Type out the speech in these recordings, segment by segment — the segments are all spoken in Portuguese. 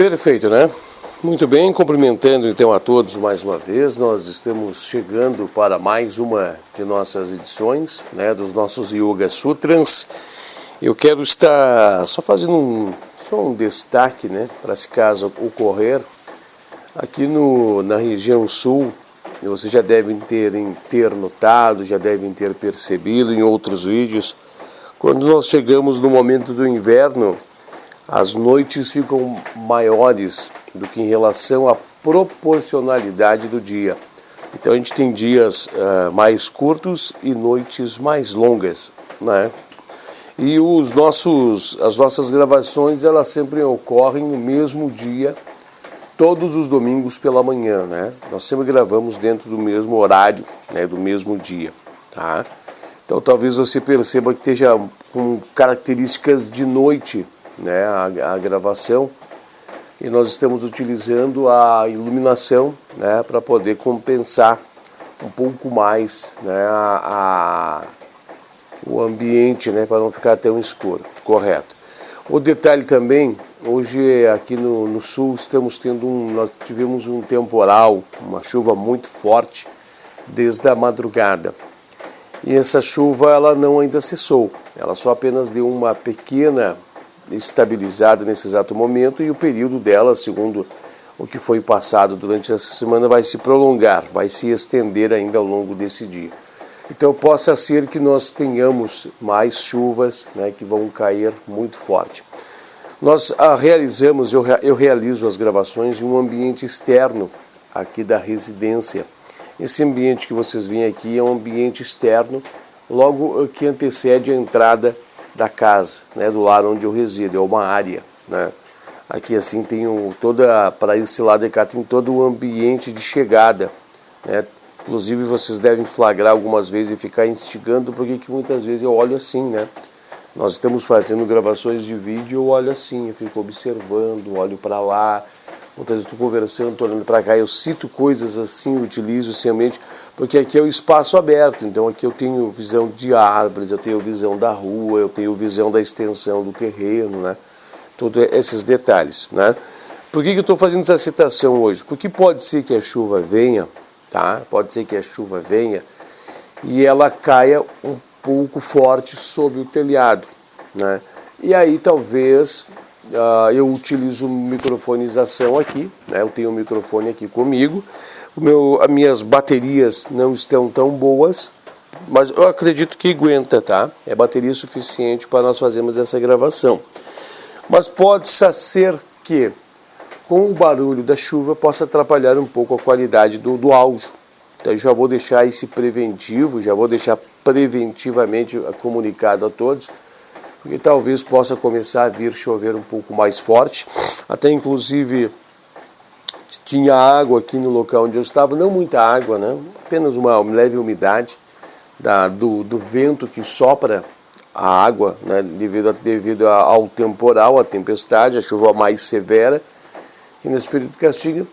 Perfeito, né? Muito bem, cumprimentando então a todos mais uma vez. Nós estamos chegando para mais uma de nossas edições, né, dos nossos Yoga Sutras. Eu quero estar só fazendo um destaque, né, para se caso ocorrer, aqui na região sul, vocês já devem ter notado, já devem ter percebido em outros vídeos, quando nós chegamos no momento do inverno, as noites ficam maiores do que em relação à proporcionalidade do dia. Então a gente tem dias mais curtos e noites mais longas, né? E as nossas gravações, elas sempre ocorrem no mesmo dia, todos os domingos pela manhã, né? Nós sempre gravamos dentro do mesmo horário, né, do mesmo dia, tá? Então talvez você perceba que esteja com características de noite, né, a gravação, e nós estamos utilizando a iluminação, né, para poder compensar um pouco mais, né, o ambiente, né, para não ficar tão escuro, correto. O detalhe também, hoje aqui no sul nós tivemos um temporal, uma chuva muito forte desde a madrugada. E essa chuva ela não ainda cessou, ela só apenas deu uma pequena estabilizada nesse exato momento, e o período dela, segundo o que foi passado durante essa semana, vai se prolongar, vai se estender ainda ao longo desse dia. Então possa ser que nós tenhamos mais chuvas, né, que vão cair muito forte. Nós eu realizo as gravações em um ambiente externo aqui da residência. Esse ambiente que vocês veem aqui é um ambiente externo, logo que antecede a entrada da casa, né, do lar onde eu resido, é uma área, né? Aqui assim tem para esse lado de cá tem todo o ambiente de chegada, né? Inclusive vocês devem flagrar algumas vezes e ficar instigando, porque que muitas vezes eu olho assim, né? Nós estamos fazendo gravações de vídeo, eu olho assim, eu fico observando, olho para lá. Muitas vezes estou conversando, estou olhando para cá, eu cito coisas assim, utilizo esse ambiente, porque aqui é o espaço aberto, então aqui eu tenho visão de árvores, eu tenho visão da rua, eu tenho visão da extensão do terreno, né? Todos esses detalhes, né? Por que eu estou fazendo essa citação hoje? Porque pode ser que a chuva venha, tá? Pode ser que a chuva venha e ela caia um pouco forte sobre o telhado, né? E aí talvez eu utilizo microfonização aqui, né? Eu tenho um microfone aqui comigo, as minhas baterias não estão tão boas, mas eu acredito que aguenta, tá? É bateria suficiente para nós fazermos essa gravação. Mas pode ser que com o barulho da chuva possa atrapalhar um pouco a qualidade do áudio. Então eu já vou deixar esse preventivo, já vou deixar preventivamente comunicado a todos, porque talvez possa começar a vir chover um pouco mais forte. Até inclusive tinha água aqui no local onde eu estava, não muita água, né? Apenas uma leve umidade do vento que sopra a água, né? Devido ao temporal, à tempestade, a chuva mais severa, que nesse período castiga.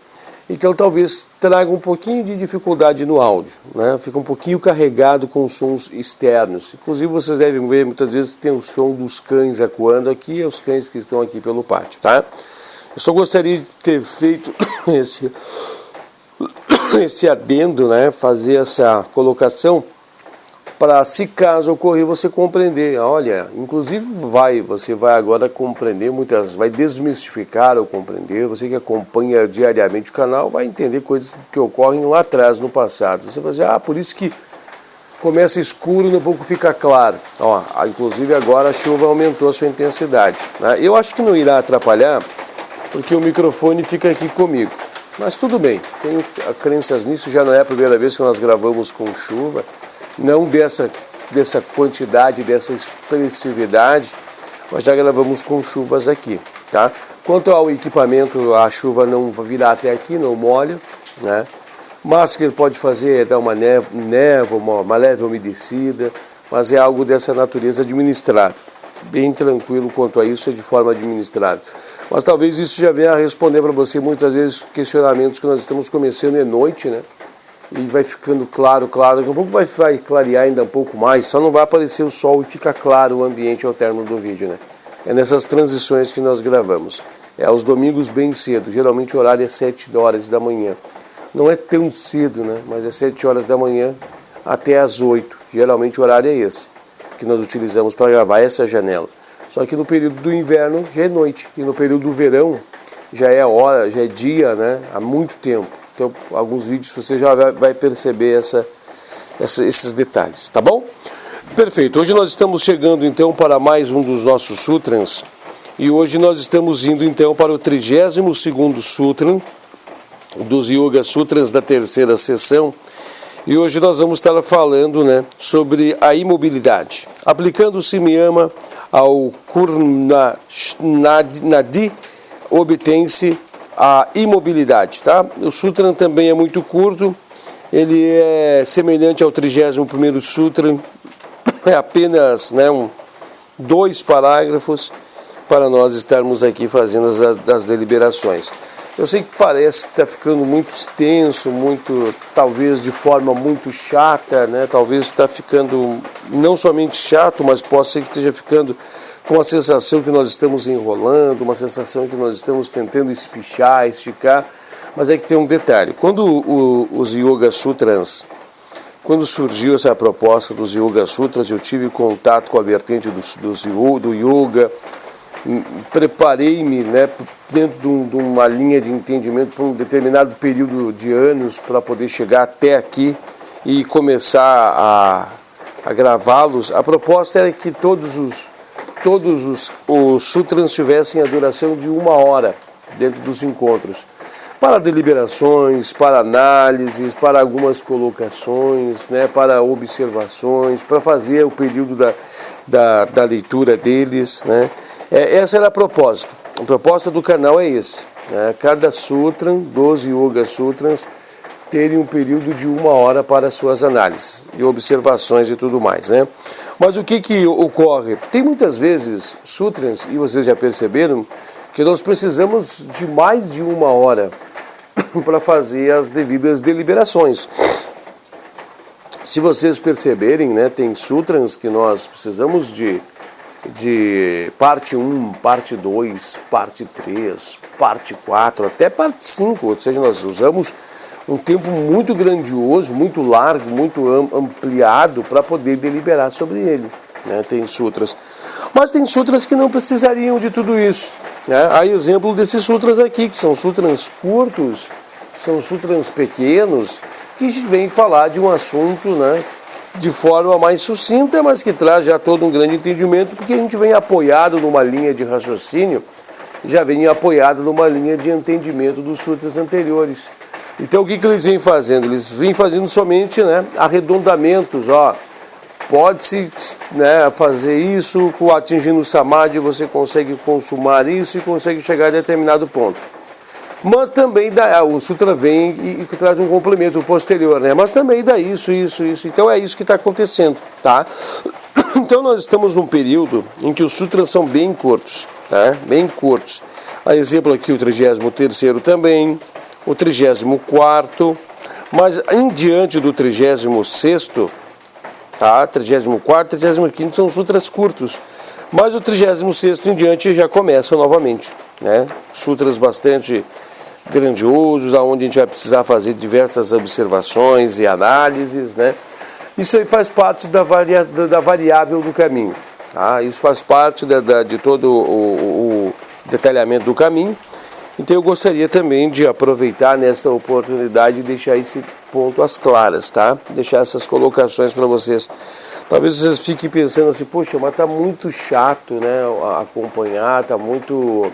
Então talvez traga um pouquinho de dificuldade no áudio, né? Fica um pouquinho carregado com sons externos. Inclusive vocês devem ver, muitas vezes tem o som dos cães ecoando aqui, os cães que estão aqui pelo pátio, tá? Eu só gostaria de ter feito esse adendo, né? Fazer essa colocação para, se caso ocorrer, você compreender. Olha, inclusive você vai agora compreender vai desmistificar ou compreender. Você que acompanha diariamente o canal vai entender coisas que ocorrem lá atrás, no passado. Você vai dizer, por isso que começa escuro e um pouco fica claro. Inclusive agora a chuva aumentou a sua intensidade, né? Eu acho que não irá atrapalhar, porque o microfone fica aqui comigo. Mas tudo bem, tenho crenças nisso, já não é a primeira vez que nós gravamos com chuva. Não dessa quantidade, dessa expressividade, mas já gravamos com chuvas aqui, tá? Quanto ao equipamento, a chuva não virá até aqui, não molha, né? Mas o que ele pode fazer é dar uma névoa, uma leve umedecida, mas é algo dessa natureza administrado. Bem tranquilo quanto a isso, é de forma administrada. Mas talvez isso já venha a responder para você muitas vezes questionamentos que nós estamos começando de noite, né? E vai ficando claro, daqui a pouco vai clarear ainda um pouco mais, só não vai aparecer o sol e fica claro o ambiente ao término do vídeo, né? É nessas transições que nós gravamos. É aos domingos bem cedo, geralmente o horário é 7 horas da manhã. Não é tão cedo, né? Mas é 7 horas da manhã até às 8. Geralmente o horário é esse que nós utilizamos para gravar essa janela. Só que no período do inverno já é noite e no período do verão já é hora, já é dia, né? Há muito tempo. Então, alguns vídeos você já vai perceber esses detalhes, tá bom? Perfeito. Hoje nós estamos chegando então para mais um dos nossos sutras e hoje nós estamos indo então para o 32º sutra dos Yoga Sutras da terceira sessão. E hoje nós vamos estar falando, né, sobre a imobilidade. Aplicando o Simyama ao Kurnanadi, obtém-se a imobilidade, tá? O sutra também é muito curto, ele é semelhante ao 31º sutra, é apenas, né, 2 parágrafos para nós estarmos aqui fazendo as deliberações. Eu sei que parece que está ficando muito extenso, muito, talvez de forma muito chata, né? Talvez está ficando não somente chato, mas possa ser que esteja ficando com a sensação que nós estamos enrolando, uma sensação que nós estamos tentando espichar, esticar, mas é que tem um detalhe. Quando os Yoga Sutras, quando surgiu essa proposta dos Yoga Sutras, eu tive contato com a vertente do Yoga, preparei-me, né, dentro de uma linha de entendimento por um determinado período de anos para poder chegar até aqui e começar a gravá-los. A proposta era que todos os sutras tivessem a duração de 1 hora dentro dos encontros, para deliberações, para análises, para algumas colocações, né, para observações, para fazer o período da leitura deles, né. Essa era a proposta. A proposta do canal é esse, né? Cada sutra, 12 Yoga Sutras, terem um período de 1 hora para suas análises e observações e tudo mais, né? Mas o que ocorre? Tem muitas vezes sutras, e vocês já perceberam, que nós precisamos de mais de 1 hora para fazer as devidas deliberações. Se vocês perceberem, né, tem sutras que nós precisamos de parte 1, parte 2, parte 3, parte 4, até parte 5, ou seja, nós usamos um tempo muito grandioso, muito largo, muito ampliado para poder deliberar sobre ele, né? Tem sutras, mas tem sutras que não precisariam de tudo isso, né? Há exemplo desses sutras aqui, que são sutras curtos, são sutras pequenos, que vêm falar de um assunto, né, de forma mais sucinta, mas que traz já todo um grande entendimento, porque a gente vem apoiado numa linha de raciocínio, já vem apoiado numa linha de entendimento dos sutras anteriores. Então o que eles vêm fazendo? Eles vêm fazendo somente, né, arredondamentos, pode-se, né, fazer isso, atingindo o samadhi você consegue consumar isso e consegue chegar a determinado ponto. Mas também o sutra vem e traz um complemento posterior, né? Mas também dá isso. Então é isso que está acontecendo, tá? Então nós estamos num período em que os sutras são bem curtos, tá? Bem curtos. A exemplo aqui o 33º também, o 34º, mas em diante do 36º, tá? 34º, 35º são sutras curtos. Mas o 36º em diante já começa novamente, né? Sutras bastante grandiosos, aonde a gente vai precisar fazer diversas observações e análises, né? Isso aí faz parte da variável do caminho, tá? Isso faz parte de todo o detalhamento do caminho. Então eu gostaria também de aproveitar nessa oportunidade e deixar esse ponto às claras, tá? Deixar essas colocações para vocês. Talvez vocês fiquem pensando assim, poxa, mas tá muito chato, né, acompanhar, tá muito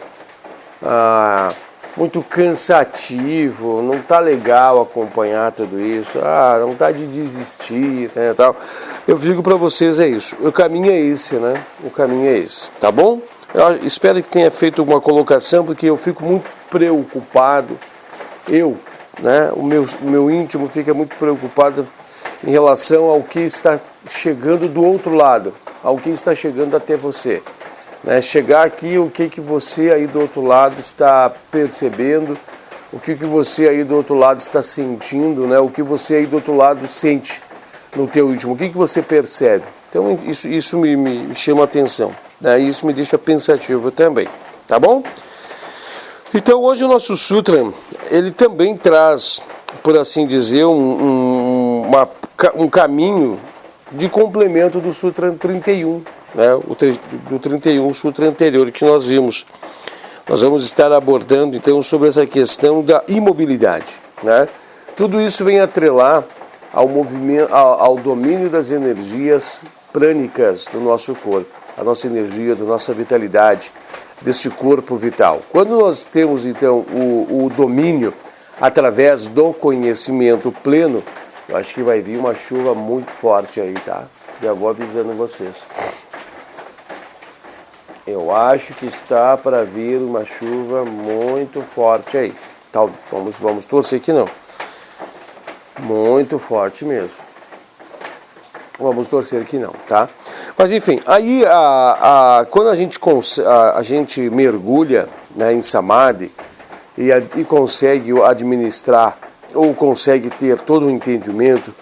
cansativo, não tá legal acompanhar tudo isso, não tá de desistir, né, tal. Eu digo para vocês, é isso, o caminho é esse, né, o caminho é esse, tá bom? Eu espero que tenha feito alguma colocação, porque eu fico muito preocupado, né, o meu íntimo fica muito preocupado em relação ao que está chegando do outro lado, ao que está chegando até você. Né, chegar aqui, o que você aí do outro lado está percebendo, o que você aí do outro lado está sentindo, né, o que você aí do outro lado sente no teu íntimo, o que você percebe. Então isso me chama a atenção, né, isso me deixa pensativo também, tá bom? Então hoje o nosso Sutra, ele também traz, por assim dizer, um caminho de complemento do Sutra 31, né? Do 31, o Sutra anterior que nós vimos. Nós vamos estar abordando então sobre essa questão da imobilidade, né? Tudo isso vem atrelar ao movimento, ao domínio das energias prânicas do nosso corpo, a nossa energia, da nossa vitalidade, deste corpo vital. Quando nós temos então o domínio através do conhecimento pleno, eu acho que vai vir uma chuva muito forte aí, tá? Já vou avisando vocês. Eu acho que está para vir uma chuva muito forte aí. Tá, vamos torcer que não. Muito forte mesmo. Vamos torcer que não, tá? Mas enfim, aí quando a gente mergulha, né, em Samadhi e consegue administrar, ou consegue ter todo o entendimento,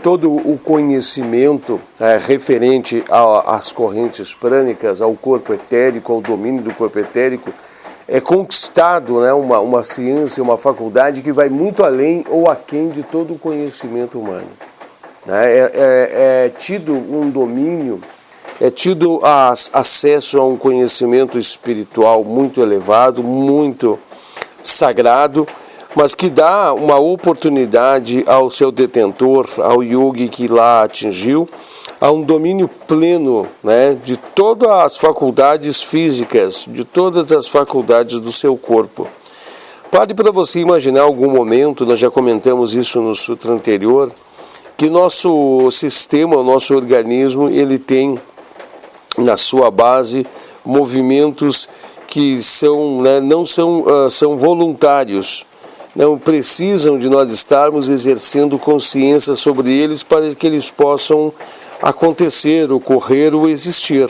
todo o conhecimento referente às correntes prânicas, ao corpo etérico, ao domínio do corpo etérico, é conquistado, né, uma ciência, uma faculdade que vai muito além ou aquém de todo o conhecimento humano. É tido um domínio, é tido acesso a um conhecimento espiritual muito elevado, muito sagrado, mas que dá uma oportunidade ao seu detentor, ao yogi que lá atingiu, a um domínio pleno, né, de todas as faculdades físicas, de todas as faculdades do seu corpo. Pare para você imaginar algum momento, nós já comentamos isso no sutra anterior, que nosso sistema, o nosso organismo, ele tem na sua base movimentos que são, né, não são voluntários, não precisam de nós estarmos exercendo consciência sobre eles para que eles possam acontecer, ocorrer ou existir.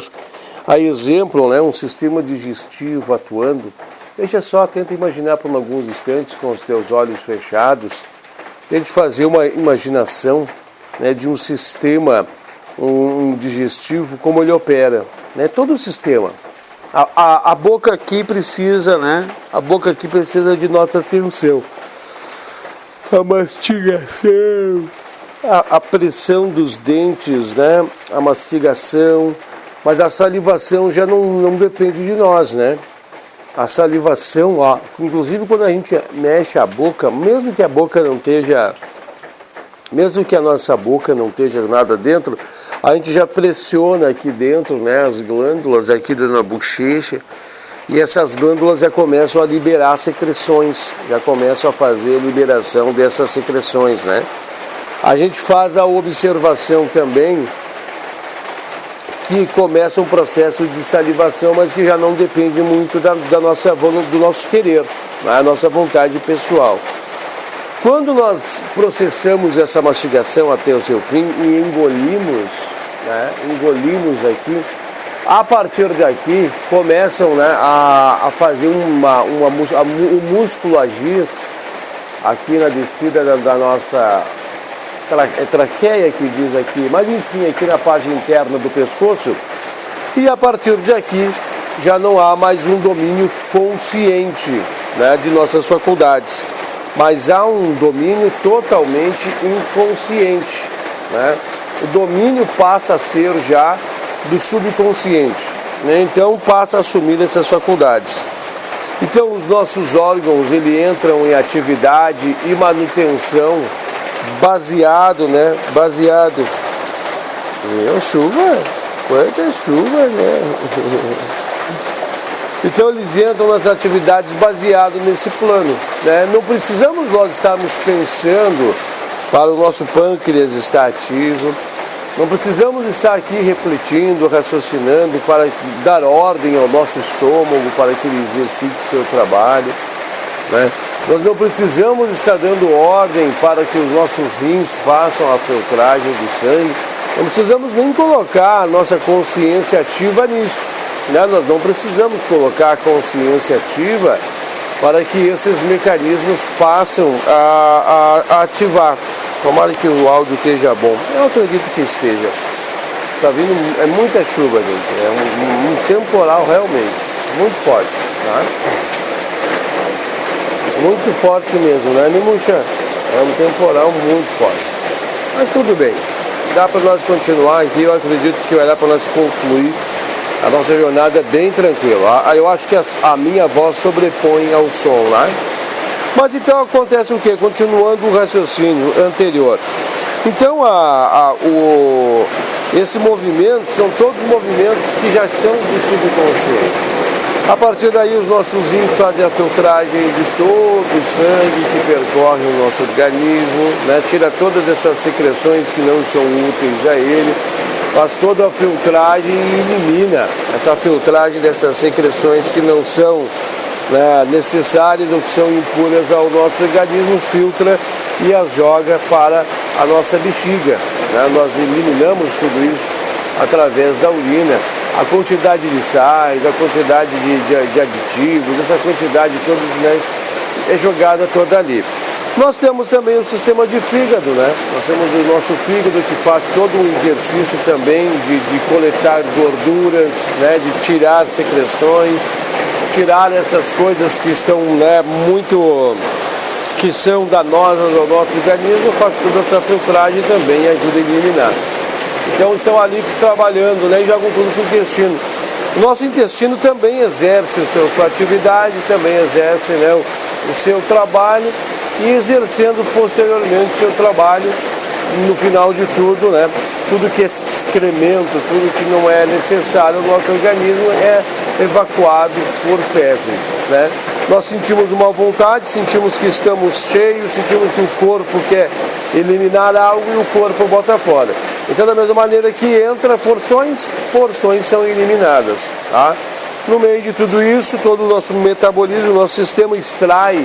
A exemplo, né, um sistema digestivo atuando. Veja só, tenta imaginar por alguns instantes com os teus olhos fechados, tente fazer uma imaginação, né, de um sistema digestivo, como ele opera, né, todo o sistema. A boca aqui precisa, né? A boca aqui precisa de nossa atenção. A mastigação, a pressão dos dentes, né? A mastigação, mas a salivação já não depende de nós, né? A salivação, ó, inclusive quando a gente mexe a boca, mesmo que a boca não esteja, mesmo que a nossa boca não esteja nada dentro, a gente já pressiona aqui dentro, né, as glândulas aqui na bochecha, e essas glândulas já começam a liberar secreções, já começam a fazer a liberação dessas secreções, né? A gente faz a observação também que começa um processo de salivação, mas que já não depende muito do nosso querer, né, a nossa vontade pessoal. Quando nós processamos essa mastigação até o seu fim e engolimos, né, aqui, a partir daqui começam, né, a fazer o músculo agir aqui na descida da nossa traqueia, que diz aqui, mas enfim, aqui na parte interna do pescoço, e a partir daqui já não há mais um domínio consciente, né, de nossas faculdades. Mas há um domínio totalmente inconsciente, né? O domínio passa a ser já do subconsciente, né? Então passa a assumir essas faculdades. Então os nossos órgãos, ele entram em atividade e manutenção baseado. Chuva, quanta chuva, né? Então eles entram nas atividades baseado nesse plano, né? Não precisamos nós estarmos pensando para o nosso pâncreas estar ativo, não precisamos estar aqui refletindo, raciocinando para dar ordem ao nosso estômago para que ele exercite seu trabalho, né? Nós não precisamos estar dando ordem para que os nossos rins façam a filtragem do sangue, não precisamos nem colocar a nossa consciência ativa nisso. Nós não precisamos colocar a consciência ativa para que esses mecanismos passem a ativar. Tomara que o áudio esteja bom. Eu acredito que esteja. Está vindo, é muita chuva, gente. É um temporal realmente, muito forte. Tá? muito forte mesmo, né, Nimuxa? É um temporal muito forte. Mas tudo bem, dá para nós continuar aqui, eu acredito que vai dar para nós concluir a nossa jornada bem tranquila. Eu acho que a minha voz sobrepõe ao som, né? Mas então acontece o quê? Continuando o raciocínio anterior. Então esse movimento são todos movimentos que já são do subconsciente. A partir daí os nossos rins fazem a filtragem de todo o sangue que percorre o nosso organismo, né? Tira todas essas secreções que não são úteis a ele, faz toda a filtragem e elimina essa filtragem dessas secreções que não são, né, necessárias ou que são impuras ao nosso organismo, filtra e as joga para a nossa bexiga, né? Nós eliminamos tudo isso através da urina. A quantidade de sais, a quantidade de aditivos, essa quantidade todos, né, é jogada toda ali. Nós temos também o sistema de fígado, né? Nós temos o nosso fígado que faz todo um exercício também de coletar gorduras, né, de tirar secreções, tirar essas coisas que estão, né, que são danosas ao nosso organismo, faz toda essa filtragem também e ajuda a eliminar. Então estão ali trabalhando, né, e jogam tudo para o intestino. O nosso intestino também exerce sua atividade, também exerce, né, o seu trabalho, e exercendo posteriormente o seu trabalho, no final de tudo, né, tudo que é excremento, tudo que não é necessário ao nosso organismo é evacuado por fezes, né? Nós sentimos uma vontade, sentimos que estamos cheios, sentimos que o corpo quer eliminar algo e o corpo bota fora. Então, da mesma maneira que entra porções são eliminadas, tá? No meio de tudo isso, todo o nosso metabolismo, o nosso sistema extrai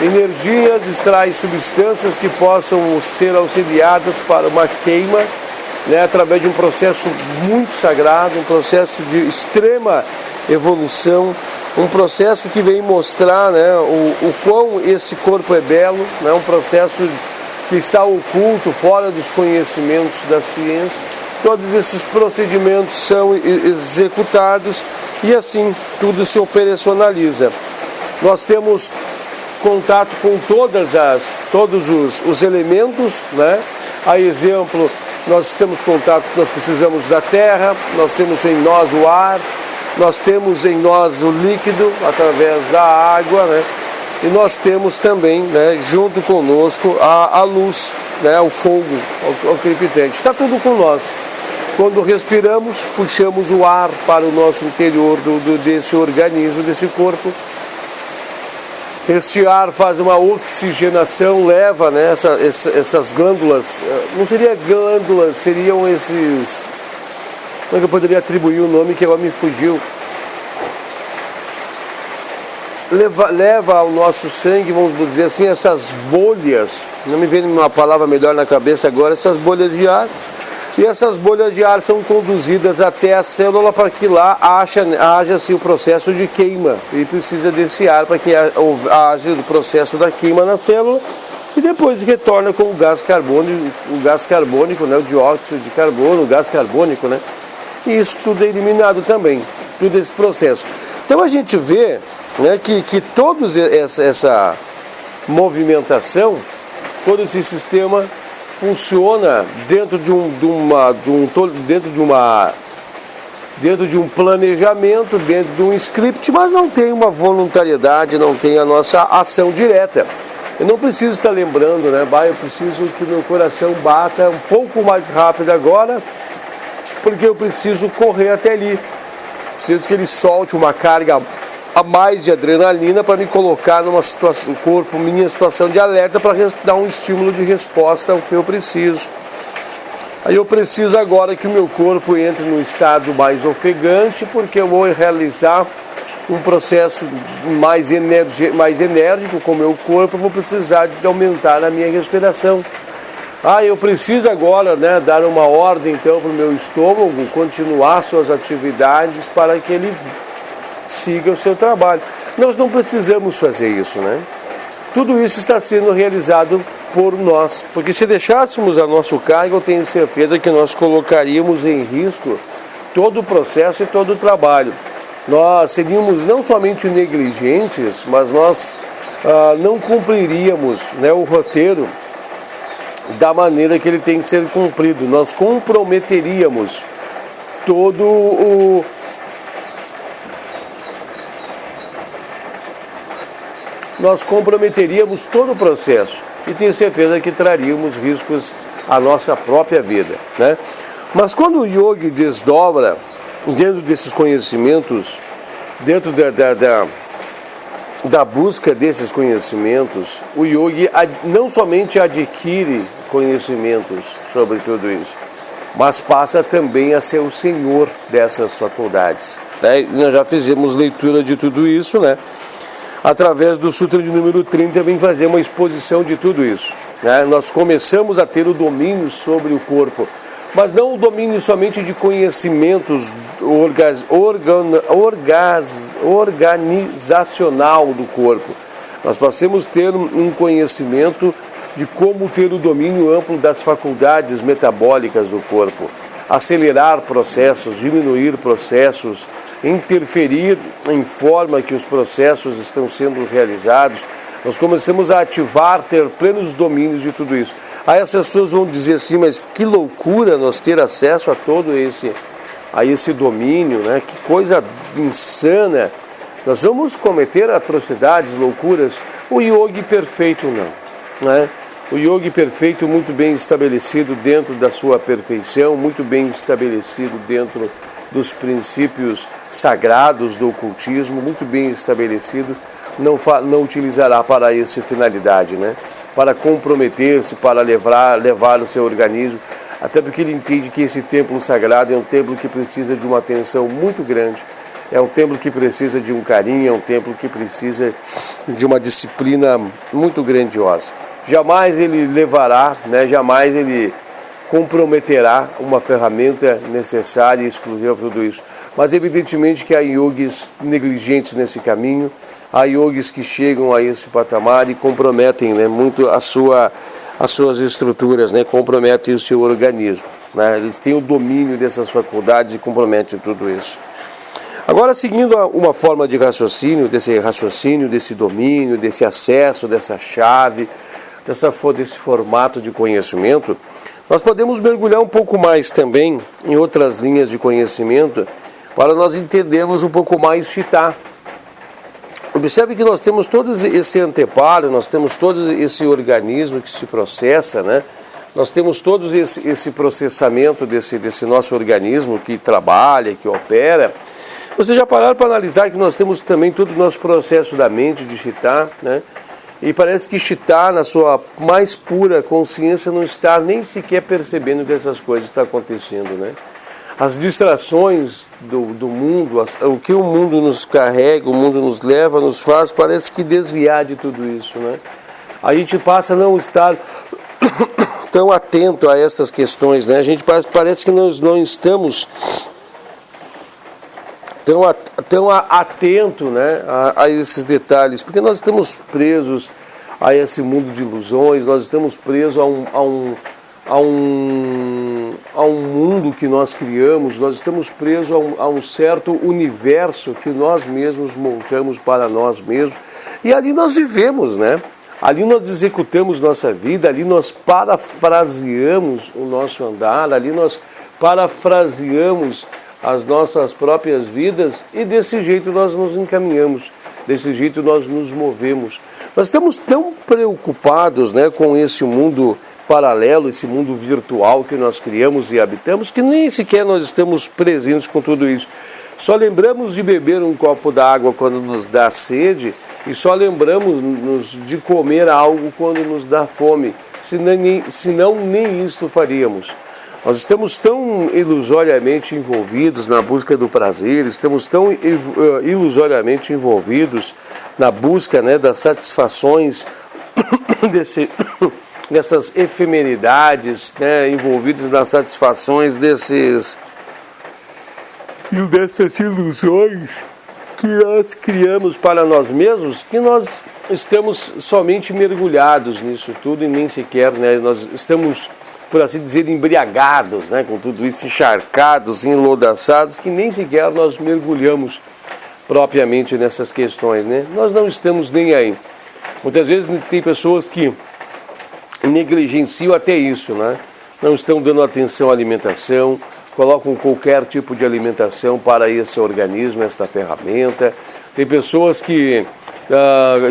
energias, extrai substâncias que possam ser auxiliadas para uma queima, né, através de um processo muito sagrado, um processo de extrema evolução, um processo que vem mostrar, né, o quão esse corpo é belo, né, um processo que está oculto, fora dos conhecimentos da ciência. Todos esses procedimentos são executados e assim tudo se operacionaliza. Nós temos contato com todos os elementos, né? A exemplo, nós temos contato, nós precisamos da terra, nós temos em nós o ar, nós temos em nós o líquido através da água, né? E nós temos também, né, junto conosco a luz, né, o fogo, o crepitante. Está tudo com nós. Quando respiramos, puxamos o ar para o nosso interior desse organismo, desse corpo. Este ar faz uma oxigenação, leva, né, essas glândulas, não seria glândulas, seriam esses, como é que eu poderia atribuir o nome que agora me fugiu? Leva ao nosso sangue, vamos dizer assim, essas bolhas, não me vem uma palavra melhor na cabeça agora, essas bolhas de ar, e essas bolhas de ar são conduzidas até a célula para que lá haja-se o processo de queima, e precisa desse ar para que haja o processo da queima na célula, e depois retorna com o gás carbônico, né, o dióxido de carbono, o gás carbônico, né, e isso tudo é eliminado também, todo esse processo. Então a gente vê, né, que toda essa movimentação, todo esse sistema funciona dentro de um planejamento, dentro de um script, mas não tem uma voluntariedade, não tem a nossa ação direta. Eu não preciso estar lembrando, né, eu preciso que o meu coração bata um pouco mais rápido agora, porque eu preciso correr até ali. Preciso que ele solte uma carga a mais de adrenalina para me colocar numa situação, minha situação de alerta, para dar um estímulo de resposta ao que eu preciso. Aí eu preciso agora que o meu corpo entre no estado mais ofegante, porque eu vou realizar um processo mais enérgico com o meu corpo, eu vou precisar de aumentar a minha respiração. Eu preciso agora, né, dar uma ordem então para o meu estômago continuar suas atividades para que ele siga o seu trabalho. Nós não precisamos fazer isso, né? Tudo isso está sendo realizado por nós, porque se deixássemos a nosso cargo, eu tenho certeza que nós colocaríamos em risco todo o processo e todo o trabalho. Nós seríamos não somente negligentes, mas nós não cumpriríamos, né, o roteiro da maneira que ele tem que ser cumprido. Nós comprometeríamos todo o processo e tenho certeza que traríamos riscos à nossa própria vida, né? Mas quando o yogi desdobra dentro desses conhecimentos, dentro da busca desses conhecimentos, o yogi não somente adquire conhecimentos sobre tudo isso, mas passa também a ser o senhor dessas faculdades, né? Nós já fizemos leitura de tudo isso, né? Através do Sutra de número 30, vem fazer uma exposição de tudo isso, né? Nós começamos a ter o domínio sobre o corpo, mas não o domínio somente de conhecimentos organizacional do corpo. Nós passamos a ter um conhecimento de como ter o domínio amplo das faculdades metabólicas do corpo, acelerar processos, diminuir processos, interferir em forma que os processos estão sendo realizados. Nós começamos a ativar, ter plenos domínios de tudo isso. Aí as pessoas vão dizer assim, mas que loucura nós ter acesso a todo esse domínio, né? Que coisa insana. Nós vamos cometer atrocidades, loucuras. O yogi perfeito não, né? O yogi perfeito, muito bem estabelecido dentro da sua perfeição, muito bem estabelecido dentro dos princípios sagrados do ocultismo, muito bem estabelecido, não utilizará para essa finalidade, né? Para comprometer-se, para levar o seu organismo, até porque ele entende que esse templo sagrado é um templo que precisa de uma atenção muito grande, é um templo que precisa de um carinho, é um templo que precisa de uma disciplina muito grandiosa. Jamais ele levará, né? Jamais ele comprometerá uma ferramenta necessária e exclusiva para tudo isso. Mas evidentemente que há yogis negligentes nesse caminho, há yogis que chegam a esse patamar e comprometem, né, muito as suas estruturas, né, comprometem o seu organismo, né, eles têm o domínio dessas faculdades e comprometem tudo isso. Agora, seguindo uma forma de raciocínio, desse domínio, desse acesso, dessa chave, desse formato de conhecimento, nós podemos mergulhar um pouco mais também em outras linhas de conhecimento para nós entendermos um pouco mais Chitta. Observe que nós temos todo esse anteparo, nós temos todo esse organismo que se processa, né? Nós temos todo esse processamento desse nosso organismo que trabalha, que opera. Vocês já pararam para analisar que nós temos também todo o nosso processo da mente de Chitta, né? E parece que Chitta, na sua mais pura consciência, não está nem sequer percebendo que essas coisas estão acontecendo, né? As distrações do mundo, o que o mundo nos carrega, o mundo nos leva, nos faz, parece que desviar de tudo isso, né? A gente passa a não estar tão atento a essas questões, né? A gente parece que nós não estamos tão atento, né, a esses detalhes, porque nós estamos presos a esse mundo de ilusões, nós estamos presos a um mundo que nós criamos, nós estamos presos a um certo universo que nós mesmos montamos para nós mesmos, e ali nós vivemos, né? Ali nós executamos nossa vida, ali nós parafraseamos o nosso andar, ali nós parafraseamos as nossas próprias vidas e desse jeito nós nos encaminhamos, desse jeito nós nos movemos. Nós estamos tão preocupados, né, com esse mundo paralelo, esse mundo virtual que nós criamos e habitamos, que nem sequer nós estamos presentes com tudo isso. Só lembramos de beber um copo d'água quando nos dá sede e só lembramos de comer algo quando nos dá fome, senão nem isto faríamos. Nós estamos tão ilusoriamente envolvidos na busca do prazer, estamos tão ilusoriamente envolvidos na busca, né, das satisfações dessas efemeridades, né, envolvidos nas satisfações dessas ilusões que nós criamos para nós mesmos, que nós estamos somente mergulhados nisso tudo e nem sequer, né, nós estamos, por assim dizer, embriagados, né, com tudo isso, encharcados, enlodaçados, que nem sequer nós mergulhamos propriamente nessas questões, né? Nós não estamos nem aí. Muitas vezes tem pessoas que negligenciam até isso, né? Não estão dando atenção à alimentação, colocam qualquer tipo de alimentação para esse organismo, esta ferramenta. Tem pessoas que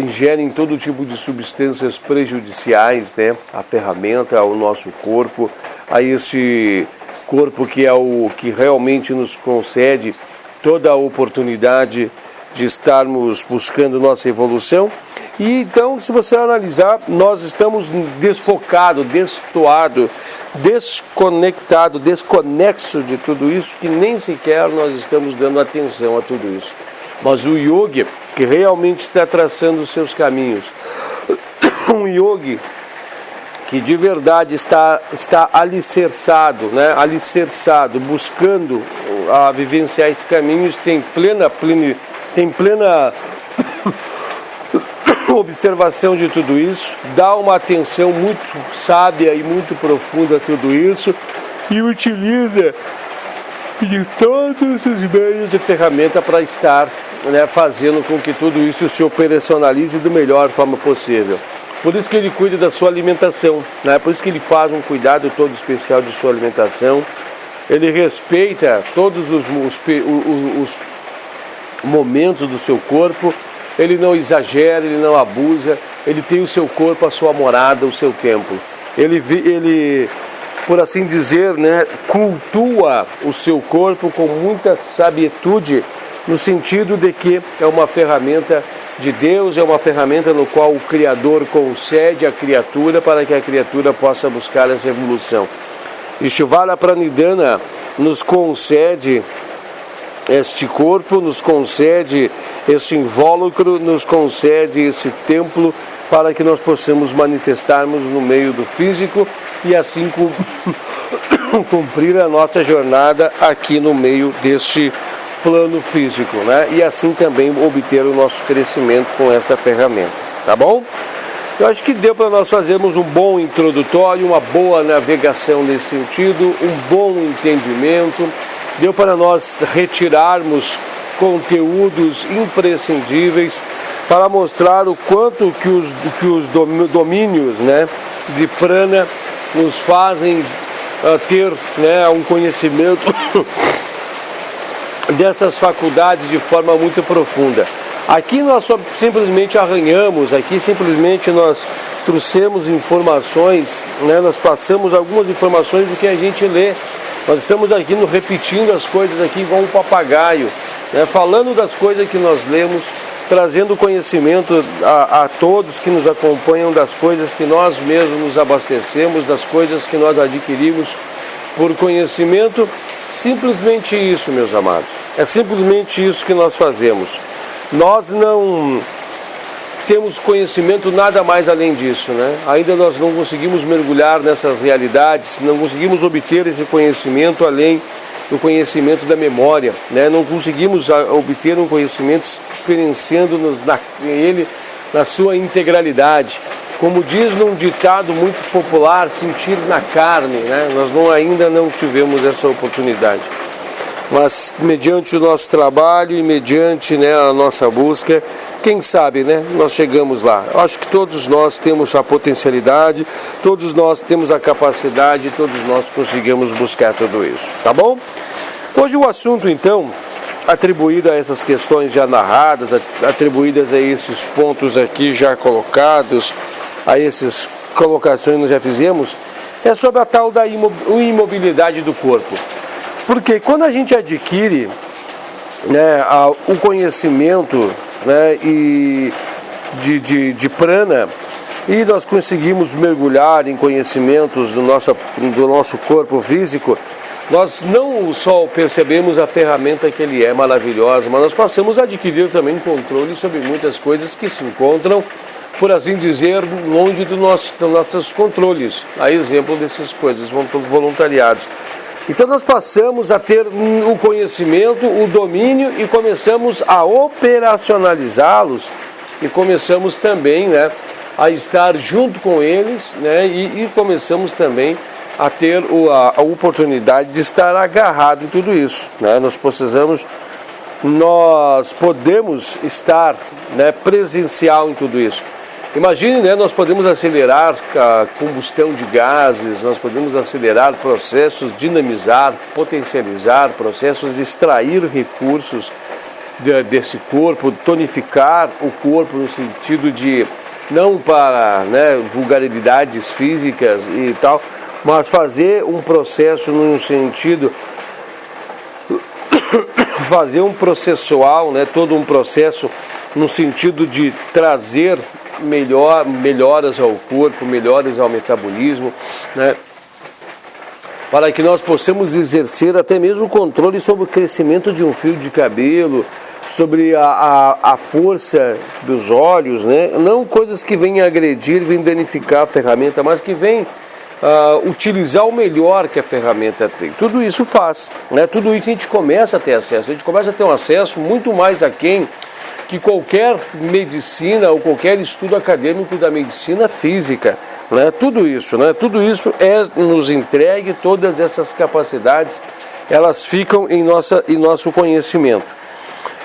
ingerem todo tipo de substâncias prejudiciais, né? À ferramenta, ao nosso corpo, a esse corpo que é o que realmente nos concede toda a oportunidade de estarmos buscando nossa evolução. E então, se você analisar, nós estamos desfocados, destoados, desconectado, desconexo de tudo isso, que nem sequer nós estamos dando atenção a tudo isso. Mas o yogi, que realmente está traçando os seus caminhos, um yogi que de verdade está alicerçado, né? Alicerçado, buscando vivenciar esses caminhos, tem plena observação de tudo isso, dá uma atenção muito sábia e muito profunda a tudo isso e utiliza de todos os meios de ferramenta para estar, né, fazendo com que tudo isso se operacionalize da melhor forma possível. Por isso que ele cuida da sua alimentação, né? Por isso que ele faz um cuidado todo especial de sua alimentação. Ele respeita todos os momentos do seu corpo. Ele não exagera, ele não abusa, ele tem o seu corpo, a sua morada, o seu templo. Ele, por assim dizer, né, cultua o seu corpo com muita sabietude, no sentido de que é uma ferramenta de Deus, é uma ferramenta no qual o Criador concede à criatura para que a criatura possa buscar essa evolução. E Shivala Pranidhana nos concede este corpo, nos concede esse invólucro, nos concede esse templo para que nós possamos manifestarmos no meio do físico e assim cumprir a nossa jornada aqui no meio deste plano físico, né? E assim também obter o nosso crescimento com esta ferramenta, tá bom? Eu acho que deu para nós fazermos um bom introdutório, uma boa navegação nesse sentido, um bom entendimento. Deu para nós retirarmos conteúdos imprescindíveis para mostrar o quanto que os domínios, né, de prana nos fazem ter, né, um conhecimento dessas faculdades de forma muito profunda. Aqui nós só simplesmente arranhamos, aqui simplesmente nós trouxemos informações, né, nós passamos algumas informações do que a gente lê. Nós estamos aqui repetindo as coisas aqui igual um papagaio, né, falando das coisas que nós lemos, trazendo conhecimento a todos que nos acompanham das coisas que nós mesmos nos abastecemos, das coisas que nós adquirimos por conhecimento. Simplesmente isso, meus amados. É simplesmente isso que nós fazemos. Nós não temos conhecimento nada mais além disso, né? Ainda nós não conseguimos mergulhar nessas realidades, não conseguimos obter esse conhecimento além do conhecimento da memória, né? Não conseguimos obter um conhecimento experienciando-nos ele na sua integralidade. Como diz num ditado muito popular, sentir na carne, né? Nós ainda não tivemos essa oportunidade. Mas mediante o nosso trabalho e mediante, né, a nossa busca, quem sabe, né, nós chegamos lá. Eu acho que todos nós temos a potencialidade, todos nós temos a capacidade, todos nós conseguimos buscar tudo isso, tá bom? Hoje o assunto, então, atribuído a essas questões já narradas, atribuídas a esses pontos aqui já colocados, a essas colocações que nós já fizemos, é sobre a tal da imobilidade do corpo. Porque quando a gente adquire, né, o conhecimento, né, de prana, e nós conseguimos mergulhar em conhecimentos do nosso corpo físico, nós não só percebemos a ferramenta que ele é maravilhosa, mas nós passamos a adquirir também controle sobre muitas coisas que se encontram, por assim dizer, longe dos nossos controles. A exemplo dessas coisas, voluntariados. Então nós passamos a ter o conhecimento, o domínio e começamos a operacionalizá-los e começamos também, né, a estar junto com eles, né, e começamos também a ter a oportunidade de estar agarrado em tudo isso, né? Nós podemos estar, né, presencial em tudo isso. Imagine, né, nós podemos acelerar a combustão de gases, nós podemos acelerar processos, dinamizar, potencializar processos, extrair recursos desse corpo, tonificar o corpo no sentido de, não para, né, vulgaridades físicas e tal, mas fazer um processo no sentido, fazer um processual, né, todo um processo no sentido de trazer melhoras ao corpo, melhoras ao metabolismo, né, para que nós possamos exercer até mesmo o controle sobre o crescimento de um fio de cabelo, sobre a força dos olhos, né? Não coisas que vêm agredir, vêm danificar a ferramenta, mas que vêm utilizar o melhor que a ferramenta tem. Tudo isso faz, né? Tudo isso a gente começa a ter acesso, a gente começa a ter um acesso muito mais aquém que qualquer medicina ou qualquer estudo acadêmico da medicina física, né? Tudo isso é nos entregue, todas essas capacidades, elas ficam em nosso conhecimento.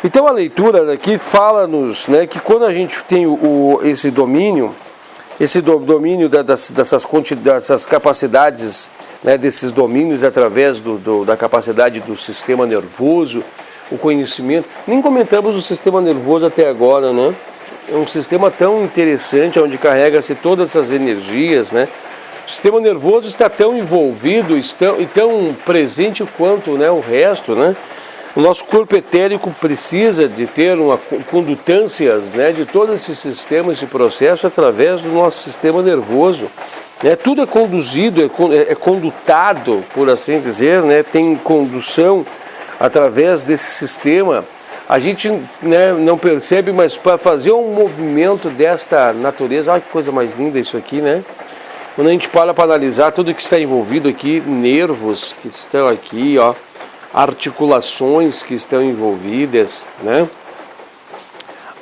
Então a leitura daqui fala-nos, né, que quando a gente tem esse domínio dessas capacidades, né, desses domínios através da capacidade do sistema nervoso, o conhecimento, nem comentamos o sistema nervoso até agora, né? É um sistema tão interessante, onde carrega-se todas essas energias, né? O sistema nervoso está tão envolvido e tão presente quanto, né, o resto, né? O nosso corpo etérico precisa de ter condutâncias, né, de todo esse sistema, esse processo, através do nosso sistema nervoso. Né? Tudo é conduzido, é condutado, por assim dizer, né? Tem condução através desse sistema. A gente, né, não percebe, mas para fazer um movimento desta natureza, olha que coisa mais linda isso aqui, né? Quando a gente para analisar tudo que está envolvido aqui, nervos que estão aqui, ó, articulações que estão envolvidas, né?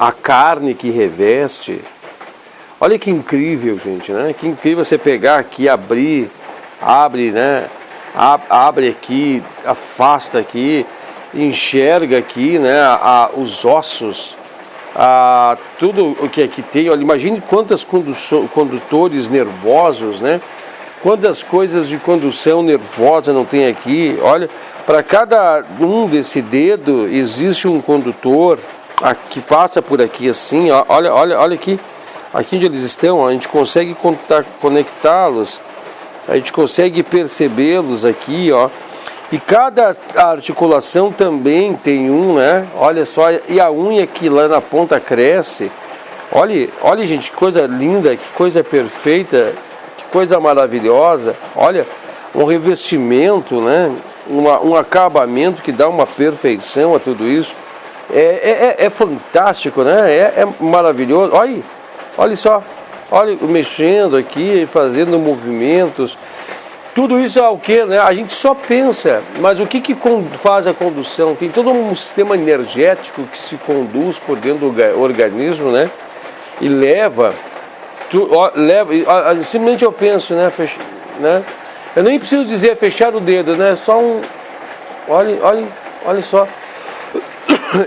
A carne que reveste. Olha que incrível, gente, né? Que incrível você pegar aqui, abre, né? Abre aqui, afasta aqui, enxerga aqui, né? Os ossos, tudo o que aqui tem. Olha, imagine quantos condutores nervosos, né? Quantas coisas de condução nervosa não tem aqui. Olha, para cada desse dedo existe um condutor que passa por aqui assim. Ó, olha aqui onde eles estão. Ó, a gente consegue conectá-los, a gente consegue percebê-los aqui, ó. E cada articulação também tem né? Olha só, e a unha que lá na ponta cresce. Olha, gente, que coisa linda, que coisa perfeita, que coisa maravilhosa. Olha, um revestimento, né? Um acabamento que dá uma perfeição a tudo isso. É fantástico, né? É maravilhoso. Olha só, olha, mexendo aqui, fazendo movimentos. Tudo isso é o que, né? A gente só pensa, mas o que faz a condução? Tem todo um sistema energético que se conduz por dentro do organismo, né? E leva, simplesmente eu penso, né? Né? Eu nem preciso dizer fechar o dedo, né? Só olha só.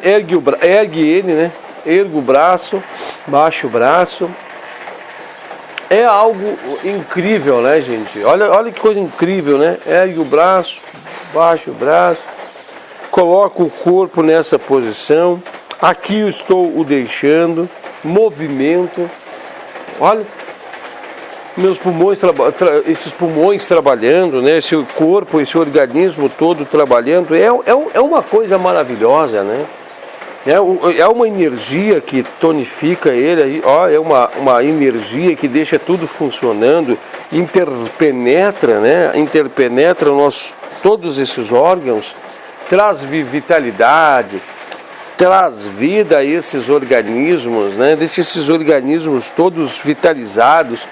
Ergue ele, né? Ergue o braço, baixa o braço. É algo incrível, né, gente? Olha que coisa incrível, né? Ergue o braço, baixa o braço, coloca o corpo nessa posição. Aqui eu estou o deixando, movimento. Olha, meus pulmões, esses pulmões trabalhando, né? Esse corpo, esse organismo todo trabalhando. É uma coisa maravilhosa, né? É uma energia que tonifica ele, ó, é uma energia que deixa tudo funcionando, interpenetra, né? Interpenetra todos esses órgãos, traz vitalidade, traz vida a esses organismos, né? Deixa esses organismos todos vitalizados,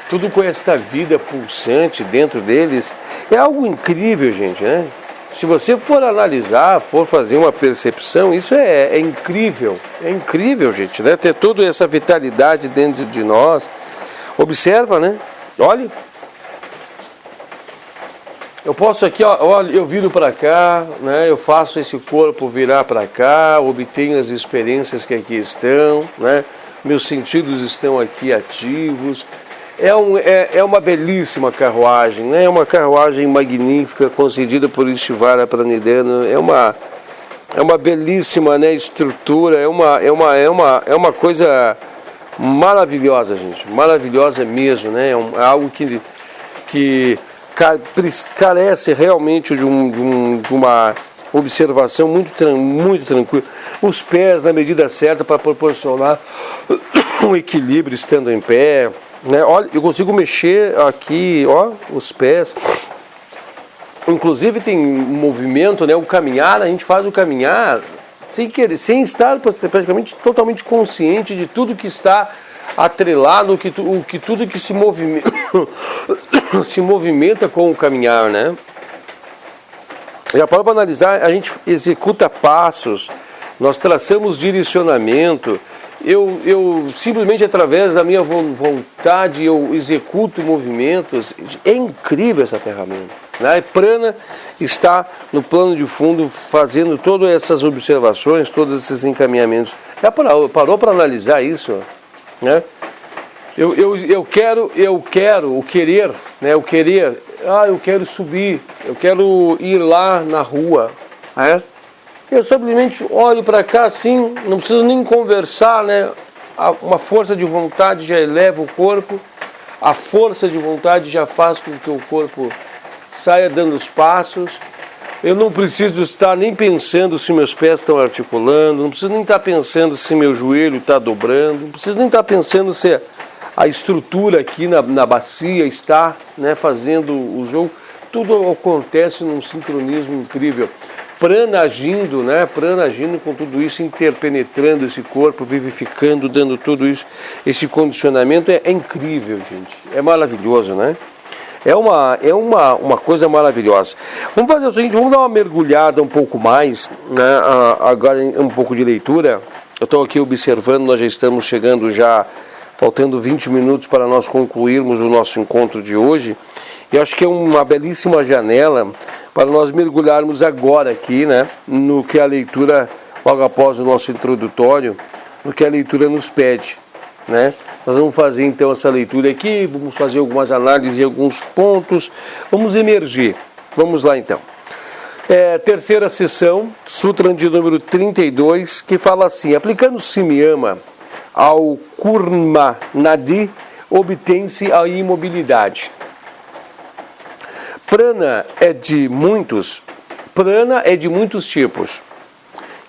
tudo com esta vida pulsante dentro deles. É algo incrível, gente, né? Se você for analisar, for fazer uma percepção, isso é incrível. É incrível, gente, né? Ter toda essa vitalidade dentro de nós. Observa, né? Olha. Eu posso aqui, ó, olha, eu viro para cá, né? Eu faço esse corpo virar para cá, obtenho as experiências que aqui estão, né? meus sentidos estão aqui ativos. É uma belíssima carruagem, né? É uma carruagem magnífica, concedida por Ishvara Pranidhana. É uma belíssima, né, estrutura, é uma coisa maravilhosa, gente, maravilhosa mesmo, né? É algo que carece realmente de uma observação muito tranquila. Os pés na medida certa para proporcionar um equilíbrio estando em pé, né? Olha, eu consigo mexer aqui, ó, os pés. Inclusive tem movimento, né? O caminhar, a gente faz o caminhar sem querer, sem estar praticamente totalmente consciente de tudo que está atrelado, tudo que se movimenta, se movimenta com o caminhar, né? Já para analisar, a gente executa passos, nós traçamos direcionamento, eu simplesmente através da minha vontade eu executo movimentos. É incrível essa ferramenta, né? Prana está no plano de fundo fazendo todas essas observações, todos esses encaminhamentos. Já parou para analisar isso, né? Eu quero, o querer, né? O querer, eu quero subir, eu quero ir lá na rua, né? Eu simplesmente olho para cá assim, não preciso nem conversar, né? Uma força de vontade já eleva o corpo, a força de vontade já faz com que o corpo saia dando os passos. Eu não preciso estar nem pensando se meus pés estão articulando, não preciso nem estar pensando se meu joelho está dobrando, não preciso nem estar pensando se a estrutura aqui na bacia está, né, fazendo o jogo. Tudo acontece num sincronismo incrível. Prana agindo, né? Prana agindo com tudo isso, interpenetrando esse corpo, vivificando, dando tudo isso. Esse condicionamento é incrível, gente. É maravilhoso, né? É uma coisa maravilhosa. Vamos fazer o seguinte, vamos dar uma mergulhada um pouco mais, né? Agora um pouco de leitura. Eu estou aqui observando, nós já estamos chegando faltando 20 minutos para nós concluirmos o nosso encontro de hoje. E acho que é uma belíssima janela para nós mergulharmos agora aqui, né, no que a leitura, logo após o nosso introdutório, no que a leitura nos pede, né? Nós vamos fazer então essa leitura aqui, vamos fazer algumas análises em alguns pontos, vamos emergir. Vamos lá então. Terceira sessão, Sutra de número 32, que fala assim: aplicando Simyama ao Kurma Nadi, obtém-se a imobilidade. Prana é de muitos tipos,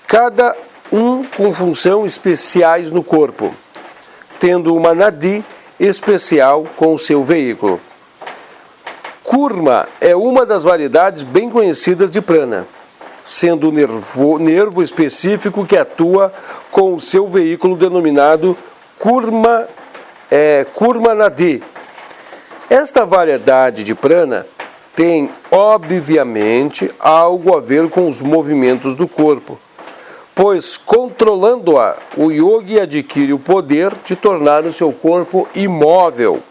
cada um com função especiais no corpo, tendo uma nadi especial com o seu veículo. Kurma é uma das variedades bem conhecidas de prana, sendo o nervo específico que atua com o seu veículo denominado Kurma Nadi. Esta variedade de prana tem, obviamente, algo a ver com os movimentos do corpo, pois, controlando-a, o yogi adquire o poder de tornar o seu corpo imóvel.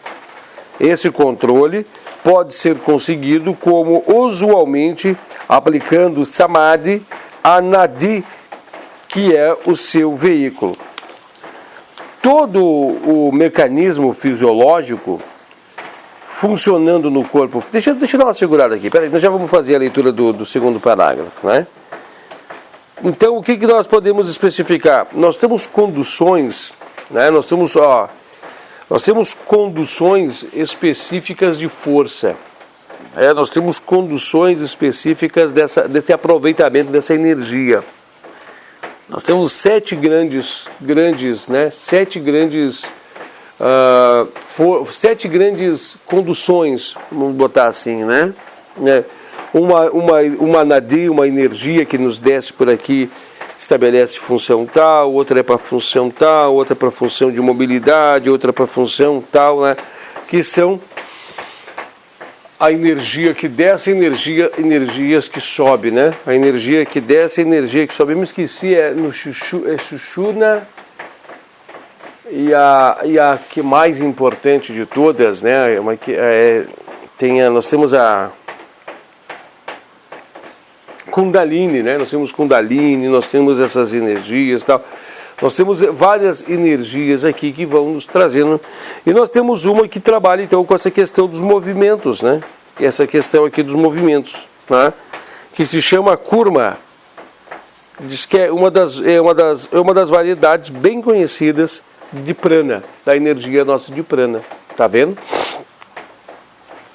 Esse controle pode ser conseguido como usualmente aplicando samadhi a nadi, que é o seu veículo. Todo o mecanismo fisiológico funcionando no corpo. Deixa eu dar uma segurada aqui. Peraí, nós já vamos fazer a leitura do segundo parágrafo, né? Então, o que nós podemos especificar? Nós temos conduções, né? Nós temos conduções específicas de força. Nós temos conduções específicas desse aproveitamento dessa energia. Nós temos sete grandes conduções, vamos botar assim, né? Uma nadi, uma energia que nos desce por aqui, estabelece função tal, outra é para função tal, outra é para função de mobilidade, outra para função tal, né? Que são a energia que desce, energias que sobe, né? A energia que desce, a energia que sobe. Eu me esqueci, Shushuna. E a que mais importante de todas, né? Nós temos a Kundalini, né? Nós temos Kundalini, nós temos essas energias e tal. Nós temos várias energias aqui que vão nos trazendo, e nós temos uma que trabalha então com essa questão dos movimentos, né? Essa questão aqui dos movimentos, né? Que se chama Kurma. Diz que é uma das variedades bem conhecidas de prana, da energia nossa de prana, tá vendo?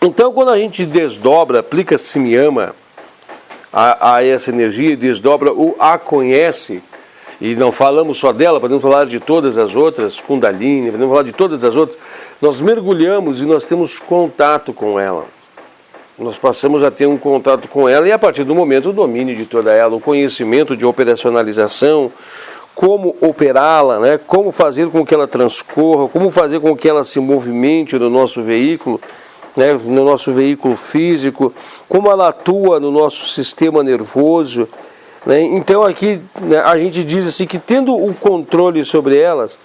Então, quando a gente desdobra, aplica Simyama a essa energia, desdobra ou a conhece, e não falamos só dela, podemos falar de todas as outras, Kundalini, podemos falar de todas as outras, nós mergulhamos e nós temos contato com ela. Nós passamos a ter um contato com ela e a partir do momento o domínio de toda ela, o conhecimento de operacionalização, como operá-la, né? Como fazer com que ela transcorra, como fazer com que ela se movimente no nosso veículo, né? No nosso veículo físico, como ela atua no nosso sistema nervoso, né? Então aqui, né, a gente diz assim que tendo o controle sobre elas,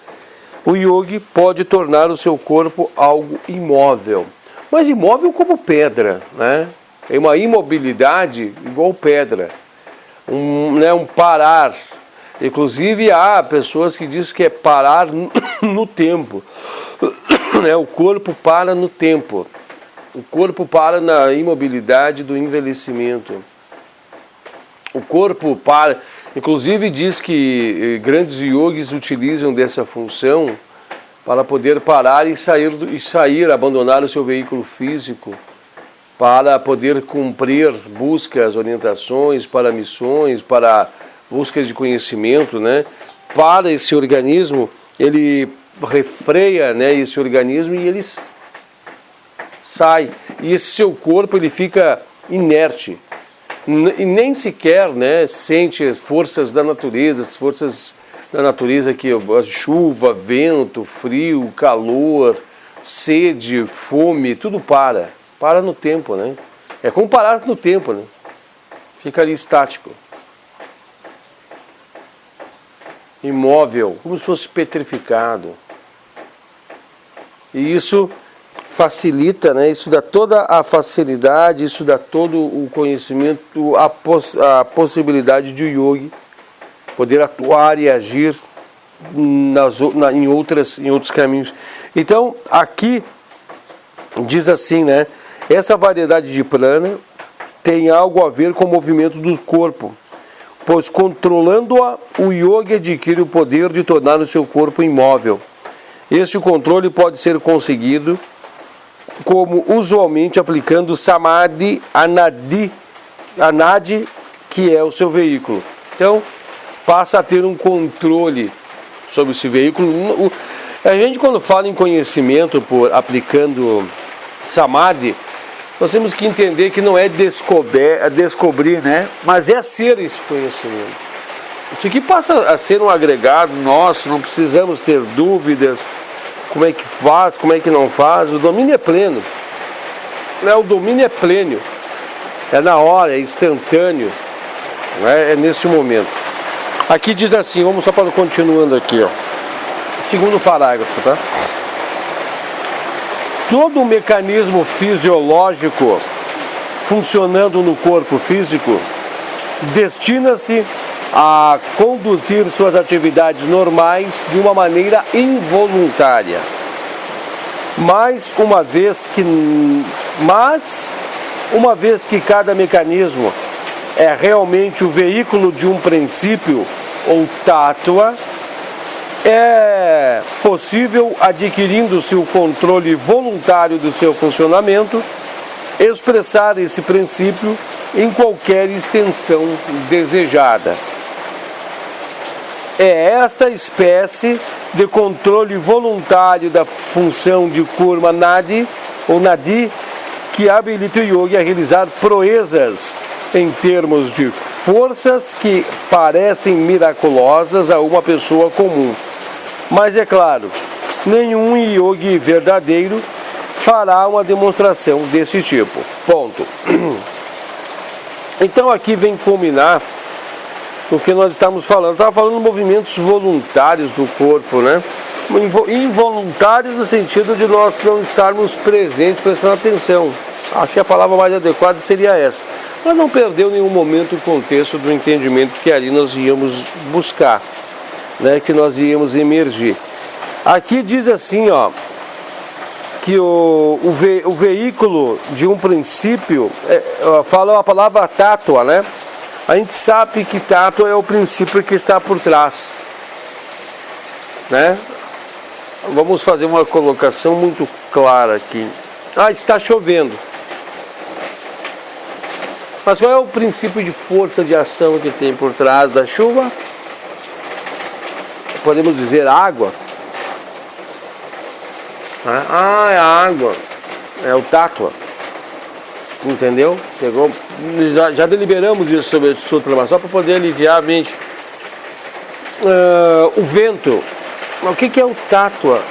o yogi pode tornar o seu corpo algo imóvel. Mas imóvel como pedra, né? É uma imobilidade igual pedra, um parar. Inclusive há pessoas que dizem que é parar no tempo, né? O corpo para no tempo, o corpo para na imobilidade do envelhecimento. O corpo para, inclusive diz que grandes yogis utilizam dessa função para poder parar e sair, abandonar o seu veículo físico, para poder cumprir buscas, orientações, para missões, para buscas de conhecimento, né? Para esse organismo, ele refreia, né, esse organismo e ele sai. E esse seu corpo ele fica inerte. E nem sequer, né, sente as forças da natureza, as forças da natureza que a chuva, vento, frio, calor, sede, fome, tudo para no tempo, né? É como parar no tempo, né? Fica ali estático, imóvel, como se fosse petrificado. E isso facilita, né? Isso dá toda a facilidade, isso dá todo o conhecimento, a possibilidade de o yogi poder atuar e agir em outros caminhos. Então, aqui diz assim, né? Essa variedade de prana tem algo a ver com o movimento do corpo, pois controlando-a, o yogi adquire o poder de tornar o seu corpo imóvel. Este controle pode ser conseguido como usualmente aplicando Samadhi Anadi, que é o seu veículo. Então, passa a ter um controle sobre esse veículo. A gente, quando fala em conhecimento por aplicando Samadhi, nós temos que entender que não é descobrir, né? Mas é ser esse conhecimento. Isso aqui passa a ser um agregado nosso, não precisamos ter dúvidas, como é que faz, como é que não faz, o domínio é pleno. O domínio é pleno, é na hora, é instantâneo, é nesse momento. Aqui diz assim, vamos só para continuando aqui, ó. Segundo parágrafo, tá? Todo o mecanismo fisiológico funcionando no corpo físico destina-se a conduzir suas atividades normais de uma maneira involuntária. Mas uma vez que cada mecanismo é realmente o veículo de um princípio ou tátua, é possível, adquirindo-se o controle voluntário do seu funcionamento, expressar esse princípio em qualquer extensão desejada. É esta espécie de controle voluntário da função de Kurma Nadi, ou Nadi, que habilita o yogi a realizar proezas em termos de forças que parecem miraculosas a uma pessoa comum. Mas é claro, nenhum yogi verdadeiro fará uma demonstração desse tipo. Ponto. Então aqui vem culminar o que nós estamos falando. Estava falando de movimentos voluntários do corpo, né? Involuntários no sentido de nós não estarmos presentes, prestando atenção. Acho que a palavra mais adequada seria essa. Mas não perdeu em nenhum momento o contexto do entendimento que ali nós íamos buscar. né, que nós íamos emergir. Aqui diz assim, ó, que o veículo de um princípio, fala a palavra tátua, né? A gente sabe que tátua é o princípio que está por trás, né? Vamos fazer uma colocação muito clara aqui. Está chovendo. Mas qual é o princípio de força de ação que tem por trás da chuva? Podemos dizer água. É a água. É o tátua. Entendeu? Pegou. Já deliberamos isso sobre o problema, só para poder aliviar a mente. O vento. Mas o que é o tátua?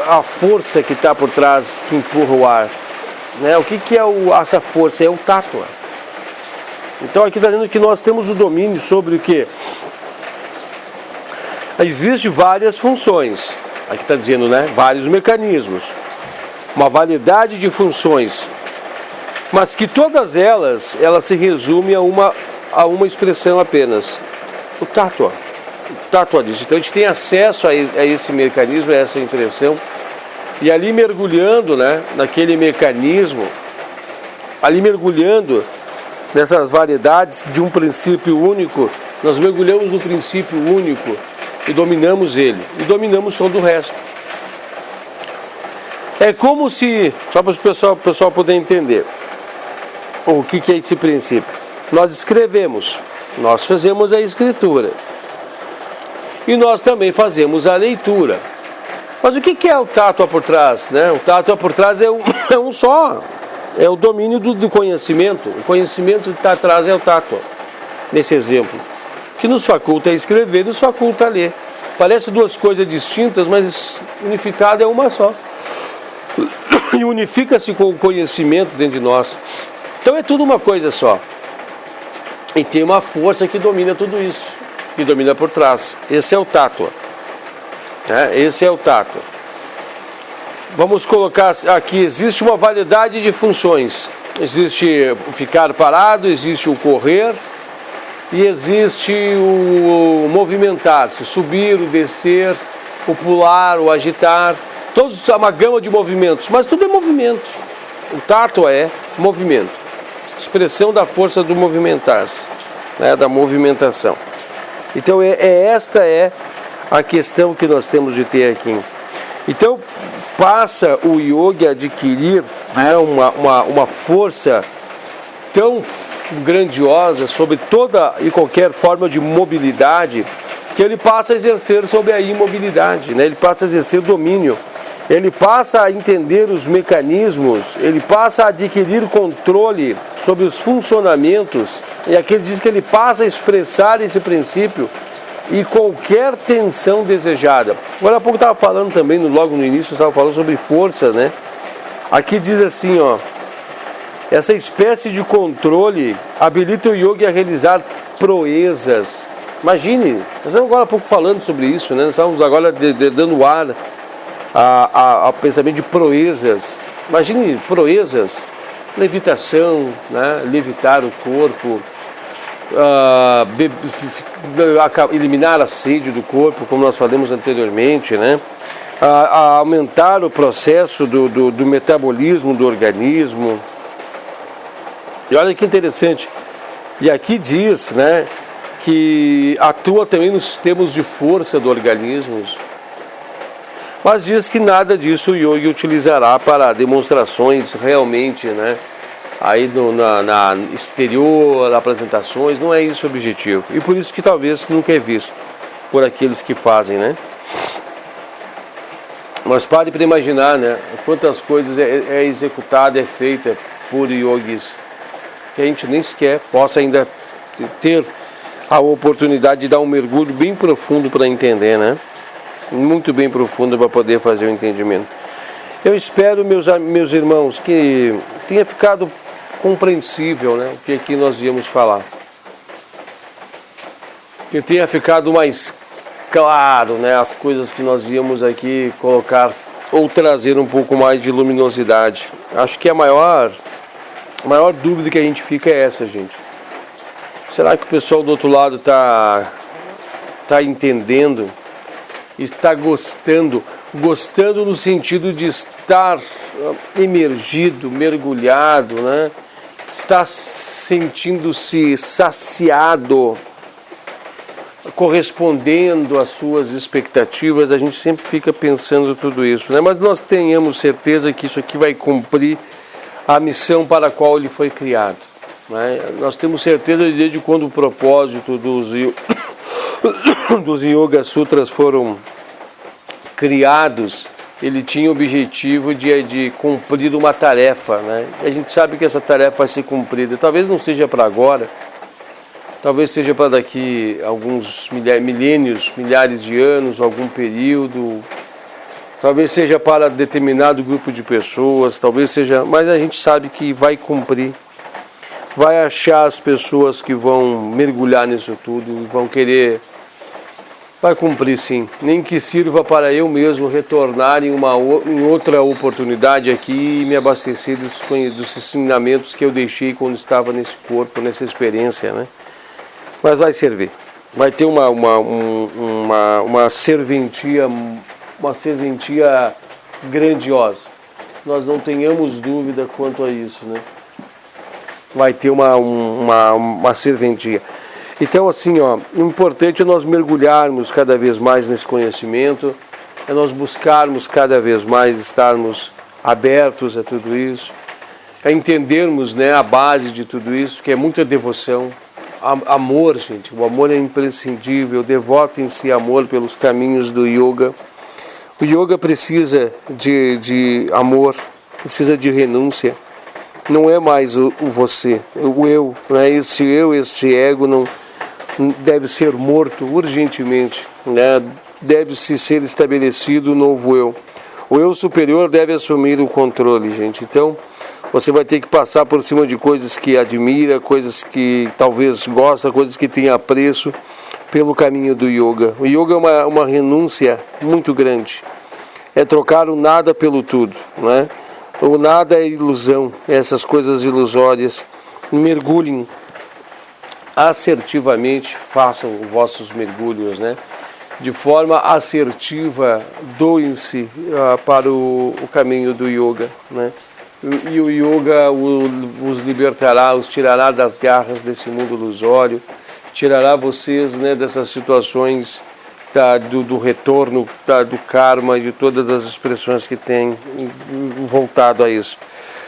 A força que está por trás, que empurra o ar. Né? O que é essa força? É o tátua. Então aqui está dizendo que nós temos o domínio sobre o que? Existem várias funções. Aqui está dizendo, né? Vários mecanismos. Uma variedade de funções. Mas que todas elas se resumem a uma expressão apenas. O tátua. O tátua disso. Então a gente tem acesso a esse mecanismo, a essa impressão. E ali mergulhando, né, naquele mecanismo, ali mergulhando nessas variedades de um princípio único, nós mergulhamos no princípio único e dominamos ele. E dominamos todo o resto. É como se, só para o pessoal poder entender o que é esse princípio. Nós escrevemos, nós fazemos a escritura. E nós também fazemos a leitura. Mas o que é o tátua por trás? Né? O tátua por trás é um só. É o domínio do conhecimento. O conhecimento que está atrás é o tátua. Nesse exemplo. Que nos faculta a escrever, nos faculta a ler. Parece duas coisas distintas, mas unificado é uma só. E unifica-se com o conhecimento dentro de nós. Então é tudo uma coisa só. E tem uma força que domina tudo isso. Que domina por trás. Esse é o tátua. Esse é o tátua. Vamos colocar aqui, existe uma variedade de funções. Existe o ficar parado, existe o correr e existe o movimentar-se, subir, o descer, o pular, o agitar. Todos uma gama de movimentos, mas tudo é movimento. O tátua é movimento. Expressão da força do movimentar-se, né, da movimentação. Então esta é a questão que nós temos de ter aqui. Então passa o yogi a adquirir, né, uma força tão grandiosa sobre toda e qualquer forma de mobilidade, que ele passa a exercer sobre a imobilidade, né? Ele passa a exercer domínio, ele passa a entender os mecanismos, ele passa a adquirir controle sobre os funcionamentos, e aqui ele diz que ele passa a expressar esse princípio e qualquer tensão desejada. Agora há pouco estava falando também, logo no início, estava falando sobre força, né? Aqui diz assim, ó, essa espécie de controle habilita o yogi a realizar proezas. Imagine, nós estamos agora há pouco falando sobre isso, né? Nós estamos agora dando ar ao pensamento de proezas. Imagine proezas, levitação, né? Levitar o corpo, eliminar a sede do corpo, como nós falamos anteriormente, né? A aumentar o processo do metabolismo do organismo. E olha que interessante, e aqui diz, né, que atua também nos sistemas de força do organismo, mas diz que nada disso o yogi utilizará para demonstrações realmente, né, aí na exterior, apresentações, não é isso o objetivo. E por isso que talvez nunca é visto por aqueles que fazem, né? Mas pare para imaginar, né, quantas coisas é executada, é feita por yogis, que a gente nem sequer possa ainda ter a oportunidade de dar um mergulho bem profundo para entender, né? Muito bem profundo para poder fazer o entendimento. Eu espero, meus irmãos, que tenha ficado compreensível, né, o que aqui nós íamos falar. Que tenha ficado mais claro, né, as coisas que nós íamos aqui colocar ou trazer um pouco mais de luminosidade. Acho que a maior dúvida que a gente fica é essa, gente. Será que o pessoal do outro lado está está entendendo, está gostando no sentido de estar emergido, mergulhado, né? Está sentindo-se saciado, correspondendo às suas expectativas. A gente sempre fica pensando tudo isso, né? Mas nós tenhamos certeza que isso aqui vai cumprir a missão para a qual ele foi criado, né? Nós temos certeza desde quando o propósito dos Yoga Sutras foram criados, ele tinha o objetivo de cumprir uma tarefa, né? A gente sabe que essa tarefa vai ser cumprida. Talvez não seja para agora, talvez seja para daqui alguns milênios, milhares de anos, algum período. Talvez seja para determinado grupo de pessoas, talvez seja, mas a gente sabe que vai cumprir. Vai achar as pessoas que vão mergulhar nisso tudo e vão querer. Vai cumprir, sim. Nem que sirva para eu mesmo retornar em outra oportunidade aqui e me abastecer dos ensinamentos que eu deixei quando estava nesse corpo, nessa experiência, né? Mas vai servir. Vai ter uma serventia grandiosa. Nós não tenhamos dúvida quanto a isso, né? Vai ter uma serventia. Então, assim, o importante é nós mergulharmos cada vez mais nesse conhecimento, é nós buscarmos cada vez mais estarmos abertos a tudo isso, é entendermos, né, a base de tudo isso, que é muita devoção, amor, gente. O amor é imprescindível. Devotem-se amor pelos caminhos do yoga. O yoga precisa de amor, precisa de renúncia. Não é mais o você, o eu, né? Este ego não deve ser morto urgentemente, né? Deve-se ser estabelecido o novo eu. O eu superior deve assumir o controle, gente. Então, você vai ter que passar por cima de coisas que admira, coisas que talvez gosta, coisas que tem apreço pelo caminho do yoga. O yoga é uma renúncia muito grande. É trocar o nada pelo tudo, né? O nada é ilusão, essas coisas ilusórias. Mergulhem assertivamente, façam vossos mergulhos, né? De forma assertiva, doem-se para o caminho do yoga, né? E o yoga os libertará, os tirará das garras desse mundo ilusório, tirará vocês, né, dessas situações do retorno, do karma, de todas as expressões que tem voltado a isso.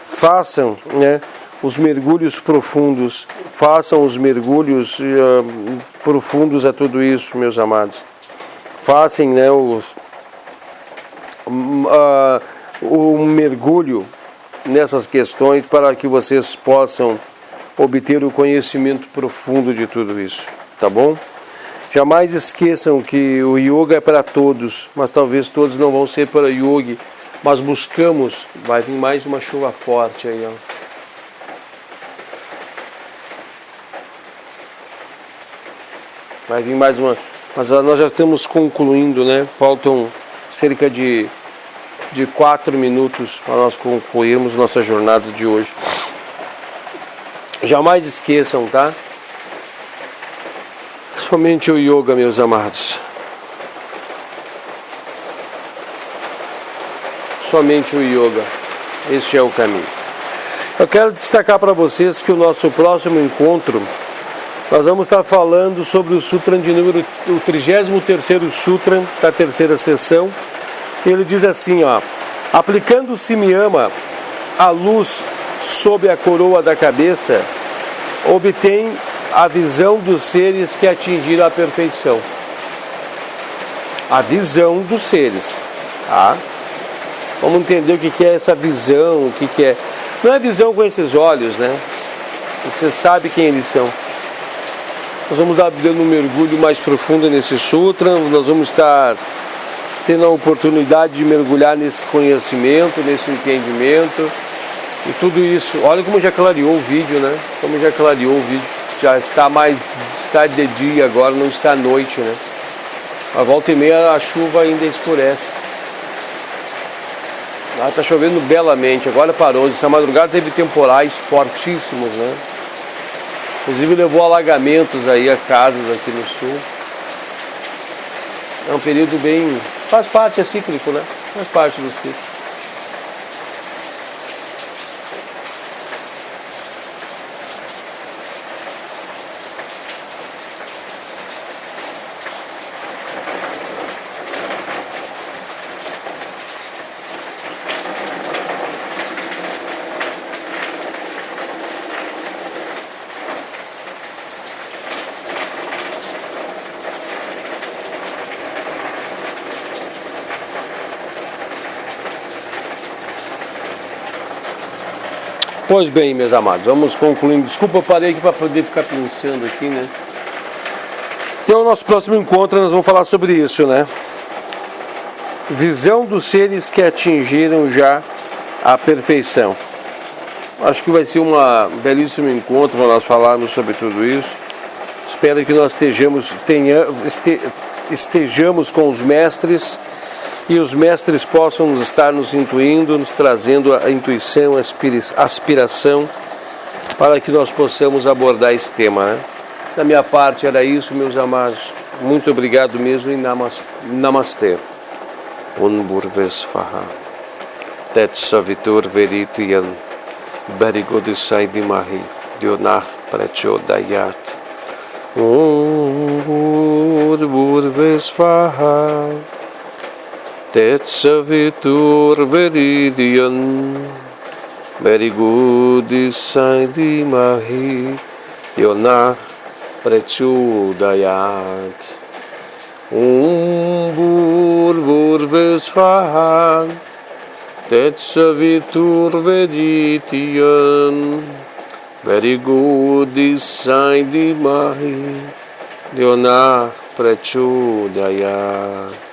Façam, né, os mergulhos profundos, façam os mergulhos profundos a tudo isso, meus amados. Façam, né, o mergulho nessas questões para que vocês possam obter o conhecimento profundo de tudo isso, tá bom? Jamais esqueçam que o yoga é para todos, mas talvez todos não vão ser para yoga, mas buscamos. Vai vir mais uma chuva forte aí, ó. Vai vir mais uma, mas nós já estamos concluindo, né? Faltam cerca de 4 minutos para nós concluirmos nossa jornada de hoje. Jamais esqueçam, tá? Somente o yoga, meus amados. Somente o yoga. Este é o caminho. Eu quero destacar para vocês que o nosso próximo encontro, nós vamos estar falando sobre o Sutra de número, o 33º Sutra da terceira sessão. Ele diz assim, ó: aplicando o Simyama, a luz sob a coroa da cabeça, obtém a visão dos seres que atingiram a perfeição. A visão dos seres, tá? Vamos entender o que é essa visão, o que é. Não é visão com esses olhos, né? Você sabe quem eles são. Nós vamos dar dando um mergulho mais profundo nesse sutra, nós vamos estar tendo a oportunidade de mergulhar nesse conhecimento, nesse entendimento e tudo isso. Olha como já clareou o vídeo, né? Como já clareou o vídeo. Já está de dia agora, não está à noite, né? A volta e meia a chuva ainda escurece. Está chovendo belamente, agora parou. Essa madrugada teve temporais fortíssimos, né? Inclusive levou alagamentos aí a casas aqui no sul. É um período bem... faz parte, é cíclico, né? Faz parte do ciclo. Pois bem, meus amados, vamos concluindo. Desculpa, eu parei aqui para poder ficar pensando aqui, né? Então, o nosso próximo encontro nós vamos falar sobre isso, né? Visão dos seres que atingiram já a perfeição. Acho que vai ser um belíssimo encontro para nós falarmos sobre tudo isso. Espero que nós estejamos com os mestres e os mestres possam estar nos intuindo, nos trazendo a intuição, a aspiração, para que nós possamos abordar esse tema, né? Da minha parte era isso, meus amados. Muito obrigado mesmo e namastê. Unburvesfaha. Tetsavitur veritian. Berigodisai dimahi. Dionah prechodayat. Unburvesfaha. Tetsavitur veridian, Berigudisai dimahi, Yonah prechodayat. Burvesvaha, Tetsavitur veridian, Berigudisai dimahi, Yonah prechodayat.